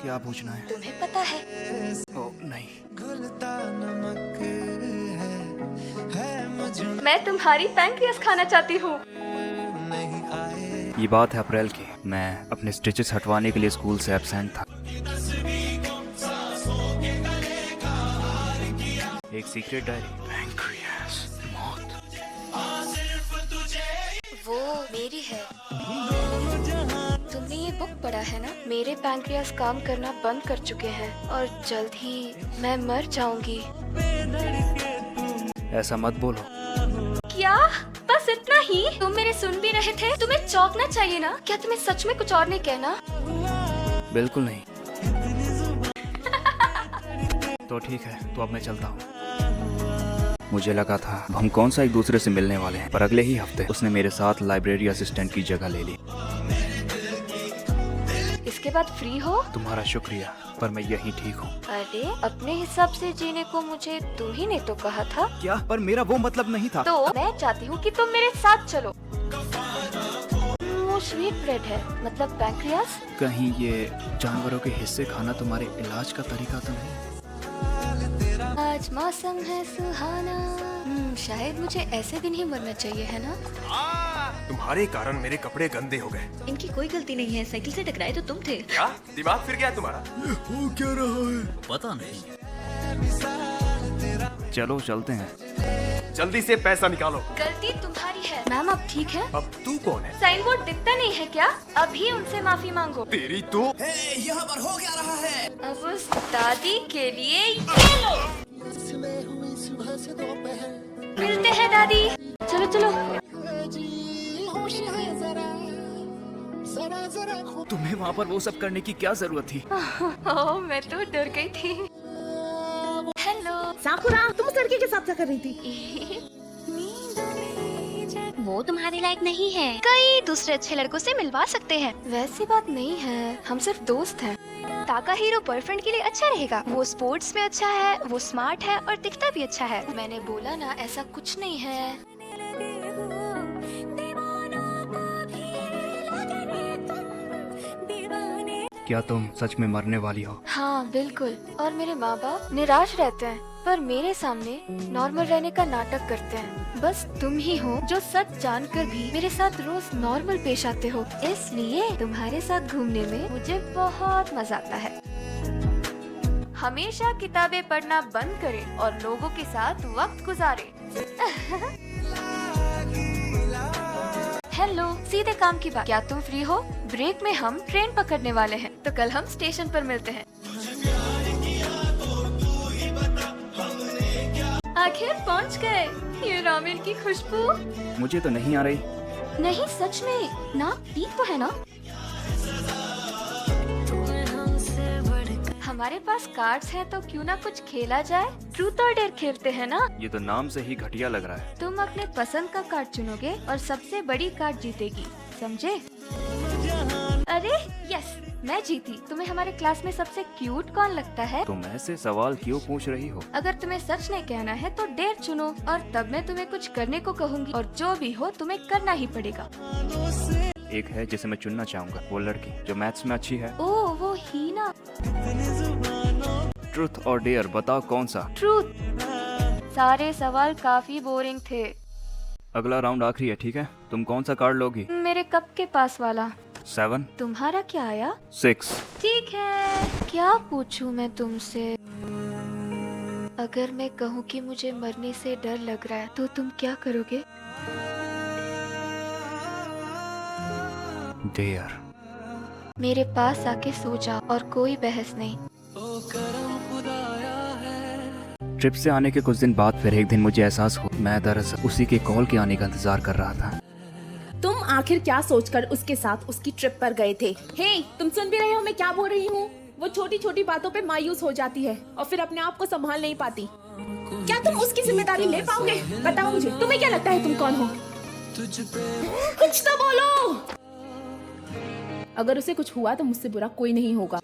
क्या पूछना है? तुम्हें पता है? ओ नहीं। मैं तुम्हारी पैंक्रियास खाना चाहती हूँ। ये बात है अप्रैल की। मैं अपने स्टिचेस हटवाने के लिए स्कूल से एब्सेंट था। एक सीक्रेट डायरी, पैंक्रियास, मौत। वो मेरी है। तुमने ये बुक पढ़ा है ना? मेरे पैंक्रियास काम करना बंद कर चुके हैं और जल्द ही मैं मर जाऊंगी। ऐसा मत बोलो। क्या? बस इतना ही? तुम मेरे सुन भी रहे थे? तुम्हें चौंकना चाहिए ना? क्या तुम्हें सच में कुछ और नहीं कहना? बिल्कुल नहीं। तो ठीक है, तो अब मैं चलता हूँ। मुझे लगा था हम कौन सा एक दूसरे से मिलने वाले हैं, पर अगले ही हफ्ते उसने मेरे साथ लाइब्रेरी असिस्टेंट की जगह ले ली। इसके बाद फ्री हो? तुम्हारा शुक्रिया, पर मैं यहीं ठीक हूँ। अरे अपने हिसाब से जीने को मुझे तुम ही ने तो कहा था। क्या? पर मेरा वो मतलब नहीं था। तो मैं चाहती हूँ कि तुम मेरे साथ चलो। वो स्वीट ब्रेड है, मतलब पैंक्रियास। कहीं ये जानवरों के हिस्से खाना तुम्हारे इलाज का तरीका तो नहीं? आज मौसम है सुहाना। शायद मुझे ऐसे दिन ही मरना चाहिए, है ना? तुम्हारे कारण मेरे कपड़े गंदे हो गए। इनकी कोई गलती नहीं है, साइकिल से टकराए तो तुम थे। क्या दिमाग फिर गया तुम्हारा? हो क्या रहा है? पता नहीं। चलो चलते हैं। जल्दी से पैसा निकालो। गलती तुम्हारी है। मैम अब ठीक है? अब तू कौन है? साइन बोर्ड दिखता नहीं है क्या? अभी उनसे माफी मांगो। तेरी तो यहाँ पर हो क्या रहा है? अब उस दादी के लिए ये लो। मिलते हैं दादी। चलो चलो। तुम्हें वहाँ पर वो सब करने की क्या जरूरत थी? ओह, मैं तो डर गई थी। हेलो। साकुरा, तुम उस लड़के के साथ क्या कर रही थी? वो तुम्हारे लायक नहीं है। कई दूसरे अच्छे लड़कों से मिलवा सकते हैं। वैसी बात नहीं है, हम सिर्फ दोस्त हैं। ताकाहीरो बॉयफ्रेंड के लिए अच्छा रहेगा। वो स्पोर्ट्स में अच्छा है, वो स्मार्ट है और दिखता भी अच्छा है। मैंने बोला ना, ऐसा कुछ नहीं है। क्या तुम सच में मरने वाली हो? हाँ बिल्कुल। और मेरे माँ बाप निराश रहते हैं, पर मेरे सामने नॉर्मल रहने का नाटक करते हैं। बस तुम ही हो जो सच जानकर भी मेरे साथ रोज नॉर्मल पेश आते हो। इसलिए तुम्हारे साथ घूमने में मुझे बहुत मजा आता है। हमेशा किताबें पढ़ना बंद करें और लोगों के साथ वक्त गुजारें। हेलो, सीधे काम की बात। क्या तुम फ्री हो? ब्रेक में हम ट्रेन पकड़ने वाले हैं, तो कल हम स्टेशन पर मिलते हैं। आखिर पहुंच गए। ये रामेन की खुशबू मुझे तो नहीं आ रही। नहीं, सच में ना, ठीक तो है ना? हमारे पास कार्ड्स हैं, तो क्यों ना कुछ खेला जाए? ट्रूथ और डेयर खेलते हैं ना? ये तो नाम से ही घटिया लग रहा है। तुम अपने पसंद का कार्ड चुनोगे और सबसे बड़ी कार्ड जीतेगी, समझे? अरे यस, मैं जीती। तुम्हें हमारे क्लास में सबसे क्यूट कौन लगता है? तुम ऐसे सवाल क्यों पूछ रही हो? अगर तुम्हें सच नहीं कहना है तो डेयर चुनो, और तब मैं तुम्हें कुछ करने को कहूँगी, और जो भी हो तुम्हें करना ही पड़ेगा। एक है जिसे मैं चुनना चाहूँगा, वो लड़की जो मैथ्स में अच्छी है। ओह, वो हीना। ट्रुथ और डेयर, बताओ कौन सा? ट्रूथ। सारे सवाल काफी बोरिंग थे। अगला राउंड आखिरी है, ठीक है? तुम कौन सा कार्ड लोगी? मेरे कप के पास वाला। 7। तुम्हारा क्या आया? 6। ठीक है, क्या पूछूं मैं तुमसे? अगर मैं कहूँ कि मुझे मरने से डर लग रहा है, तो तुम क्या करोगे? डेयर। मेरे पास आके सो जा और कोई बहस नहीं। ट्रिप से आने के कुछ दिन बाद फिर एक दिन मुझे एहसास हुआ मैं दरअसल उसी के कॉल के आने का इंतजार कर रहा था। तुम आखिर क्या सोचकर उसके साथ उसकी ट्रिप पर गए थे? हे, तुम सुन भी रहे हो मैं क्या बोल रही हूँ? वो छोटी छोटी बातों पे मायूस हो जाती है और फिर अपने आप को संभाल नहीं पाती। क्या तुम उसकी जिम्मेदारी ले पाओगे? बताओ मुझे, तुम्हें क्या लगता है तुम कौन हो? कुछ तो बोलो। अगर उसे कुछ हुआ तो मुझसे बुरा कोई नहीं होगा।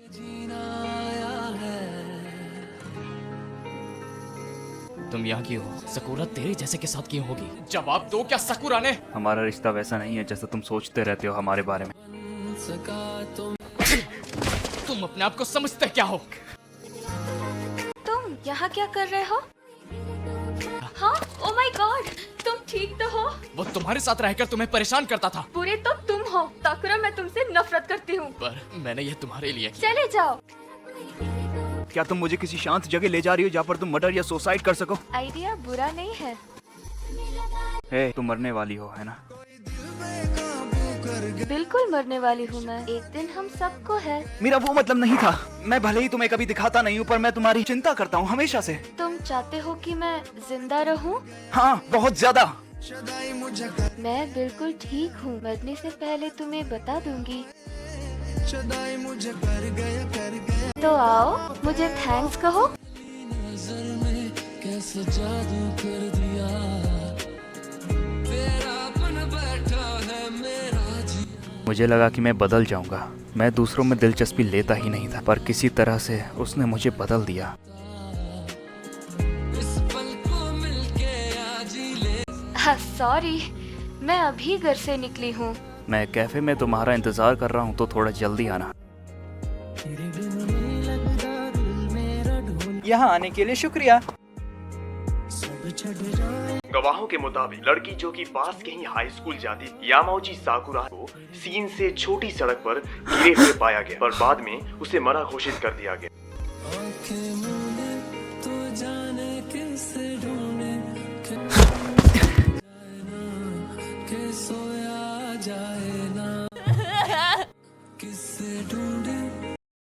तुम यहाँ क्यों हो? सकुरा तेरे जैसे के साथ क्यों होगी? जवाब दो, क्या सकुरा ने? हमारा रिश्ता वैसा नहीं है जैसा तुम सोचते रहते हो हमारे बारे में। तुम तुम अपने आप को समझते क्या हो? तुम यहाँ क्या कर रहे हो? हाँ, ओ माय गॉड, तुम ठीक तो हो? वो तुम्हारे साथ रहकर तुम्हें परेशान करता था, बुरे तो तुम हो। साकुरा, मैं तुमसे नफरत करती हूँ। पर मैंने ये तुम्हारे लिए किया। चले जाओ। क्या तुम मुझे किसी शांत जगह ले जा रही हो जहाँ पर तुम मर्डर या सुसाइड कर सको? आइडिया बुरा नहीं है। हे, तुम मरने वाली हो, है ना? बिल्कुल मरने वाली हूँ मैं। एक दिन हम सबको है। मेरा वो मतलब नहीं था। मैं भले ही तुम्हें कभी दिखाता नहीं हूँ, पर मैं तुम्हारी चिंता करता हूँ हमेशा से। तुम चाहते हो कि मैं जिंदा रहूं? हाँ, बहुत ज्यादा। मैं बिल्कुल ठीक हूँ। मरने से पहले तुम्हें बता दूंगी। तो आओ, मुझे थैंक्स कहो। मुझे लगा कि मैं बदल जाऊंगा। मैं दूसरों में दिलचस्पी लेता ही नहीं था, पर किसी तरह से उसने मुझे बदल दिया। सॉरी, मैं अभी घर से निकली हूँ। मैं कैफे में तुम्हारा इंतजार कर रहा हूँ, तो थोड़ा जल्दी आना। यहाँ आने के लिए शुक्रिया। गवाहों के मुताबिक लड़की जो कि पास के ही हाई स्कूल जाती यामाउची साकुरा को सीन से छोटी सड़क पर गिरे हुए पाया गया, पर बाद में उसे मरा घोषित कर दिया गया। किससे ढूंढे